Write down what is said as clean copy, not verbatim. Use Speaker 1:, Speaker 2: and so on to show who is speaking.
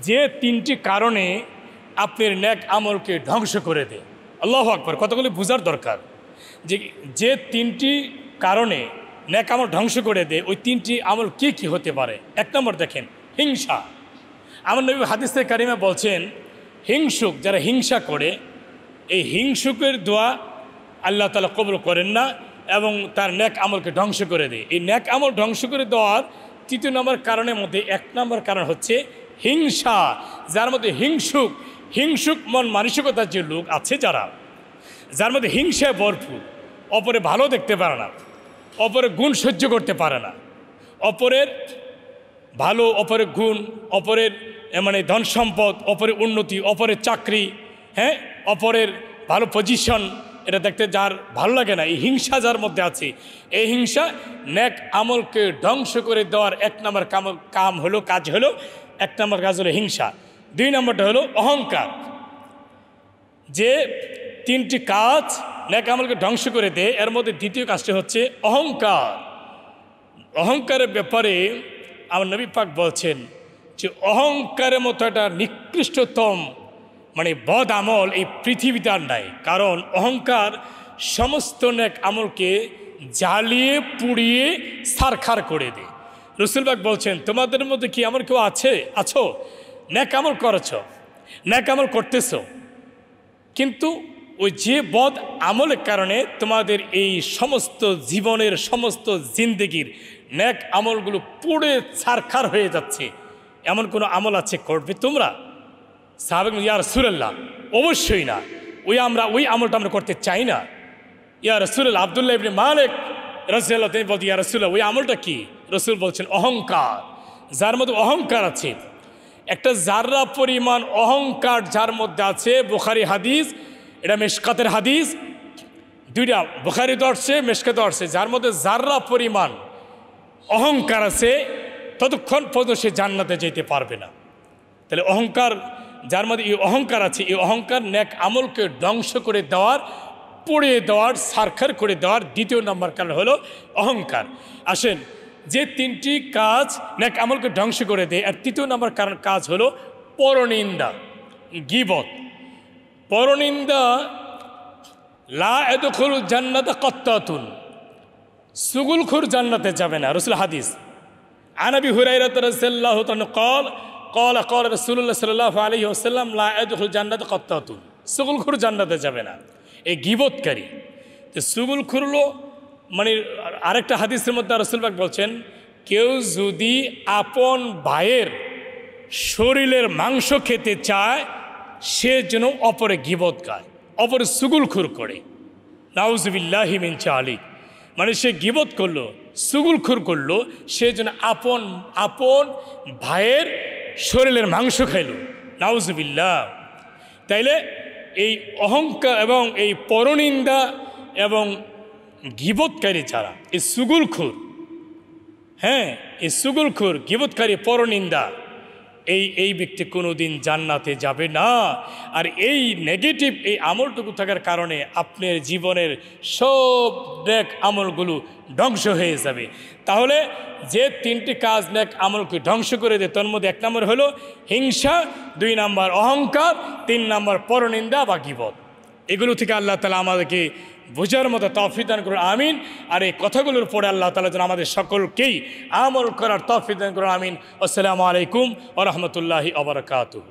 Speaker 1: যে তিনটি কারণে আপনার নেক আমলকে ধ্বংস করে দেয়। আল্লাহু আকবার, কতগুলি বোঝার দরকার যে যে তিনটি কারণে নেক আমল ধ্বংস করে দেয় ওই তিনটি আমল কি কি হতে পারে। এক নম্বর দেখেন, হিংসা। আমার নবী হাদিসে কারিমে বলছেন, হিংসুক যারা হিংসা করে এই হিংসুকের দোয়া আল্লাহ তাআলা কবুল করেন না এবং তার নেক আমলকে ধ্বংস করে দেয়। এই নেক আমল ধ্বংস করে দেওয়ার তৃতীয় নম্বর কারণের মধ্যে এক নম্বর কারণ হচ্ছে হিংসা। যার মধ্যে হিংসুক মন মানসিকতার যে লোক আছে, যার মধ্যে হিংসায় ভরপুর, অপরে ভালো দেখতে পারে না, অপরের গুণ সহ্য করতে পারে না, অপরের ভালো, অপরের গুণ, অপরের মানে ধন সম্পদ, অপরের উন্নতি, অপরের চাকরি, হ্যাঁ, অপরের ভালো পজিশন, এটা দেখতে যার ভালো লাগে না, এই হিংসা যার মধ্যে আছে, এই হিংসা নেক আমলকে ধ্বংস করে দেওয়ার এক নম্বর কাজ হলো এক নম্বর কাজ হলো হিংসা। দুই নম্বরটা হলো অহংকার। যে তিনটি কাজ নেক আমলকে ধ্বংস করে দেয় এর মধ্যে দ্বিতীয় কাজটি হচ্ছে অহংকার। অহংকারের ব্যাপারে আমার নবী পাক বলছেন যে অহংকারের মতো একটা নিকৃষ্টতম মানে বদ আমল এই পৃথিবীতে আর নাই। কারণ অহংকার সমস্ত নেক আমলকে জ্বালিয়ে পুড়িয়ে ছারখার করে দেয়। রসুল পাক বলছেন, তোমাদের মধ্যে কি এমন কেউ আছো নেক আমল করেছ, নেক আমল করতেছ, কিন্তু ওই যে বদ আমলের কারণে তোমাদের এই সমস্ত জীবনের সমস্ত জিন্দেগির নেক আমলগুলো পুড়ে ছারখার হয়ে যাচ্ছে, এমন কোনো আমল আছে করবে তোমরা? সাহাবায়ে ইয়া রাসূলুল্লাহ, অবশ্যই না, ওই আমলটা আমরা করতে চাই না। ইয়া রাসূলুল্লাহ, আব্দুল্লাহ ইবনে মালিক রাদিয়াল্লাহু তিনি বলতে, ইয়া রাসূলুল্লাহ ওই আমলটা কি? রসুল বলছেন অহংকার। যার মধ্যে অহংকার আছে, একটা জাররা পরিমাণ অহংকার যার মধ্যে আছে, বুখারী হাদিস, এটা মেশকাতের হাদিস, দুইটা বুখারীতে আসছে মেশকাতে আসছে, যার মধ্যে জাররা পরিমাণ অহংকার আছে ততক্ষণ পর্যন্ত সে জান্নাতে যেতে পারবে না। তাহলে অহংকার, যার মধ্যে এই অহংকার আছে, এই অহংকার নেক আমলকে ধ্বংস করে দেওয়ার, পুড়িয়ে দেওয়ার, সারখার করে দেওয়ার দ্বিতীয় নম্বর কারণ হলো অহংকার। আসেন, যে তিনটি কাজ নেক আমলকে ধ্বংস করে দেয় আর তৃতীয় নম্বর কাজ হলো পরনিন্দা, গীবত। পরনিন্দা, লা ইয়াদখুলু জান্নাতা কাত্তাতুন, সুগুলখোর জান্নাতে যাবে না। রাসূল হাদিস, আন আবি হুরায়রা রাদিয়াল্লাহু তাআলা قال قال رسول الله صلى الله عليه وسلم لا يدخل জান্নাতা কাত্তাতুন, সুগুলখোর জান্নাতে যাবে না। এই গীবতকারী, তো সুগুলখোর হলো মানে আরেকটা হাদিসের মধ্যে রাসূল পাক বলছেন, কেউ যদি আপন ভাইয়ের শরীরের মাংস খেতে চায় সে যেন অপরে গীবত গায়, অপরে সুগুলখোর করে। নাউযুবিল্লাহি মিন যালিক, মানে সে গীবত করলো, সুগুলখোর করলো, সে যেন আপন ভাইয়ের শরীরের মাংস খাইল। নাউযুবিল্লাহ। তাইলে এই অহংকার এবং এই পরনিন্দা এবং গীবতকারী যারা, এই সুগুলখোর, হ্যাঁ, এই সুগুলখোর, গীবতকারী, পরনিন্দা, এই ব্যক্তি কোনোদিন জান্নাতে যাবে না। আর এই নেগেটিভ এই আমলটুকু থাকার কারণে আপনার জীবনের সব নেক আমলগুলো ধ্বংস হয়ে যাবে। তাহলে যে তিনটি কাজ নেক আমলকে ধ্বংস করে দেয় তার মধ্যে এক নম্বর হলো হিংসা, দুই নম্বর অহংকার, তিন নম্বর পরনিন্দা বা গীবত। এগুলো থেকে আল্লাহ তাআলা আমাদেরকে বোঝার মতো তৌফিক দান করুন, আমিন। আর এই কথাগুলোর পরে আল্লাহ তাআলা যেন আমাদের সকলকেই আমল করার তৌফিক দান করুন, আমিন। আসসালামু আলাইকুম ওয়া রাহমাতুল্লাহি ওয়া বারাকাতুহু।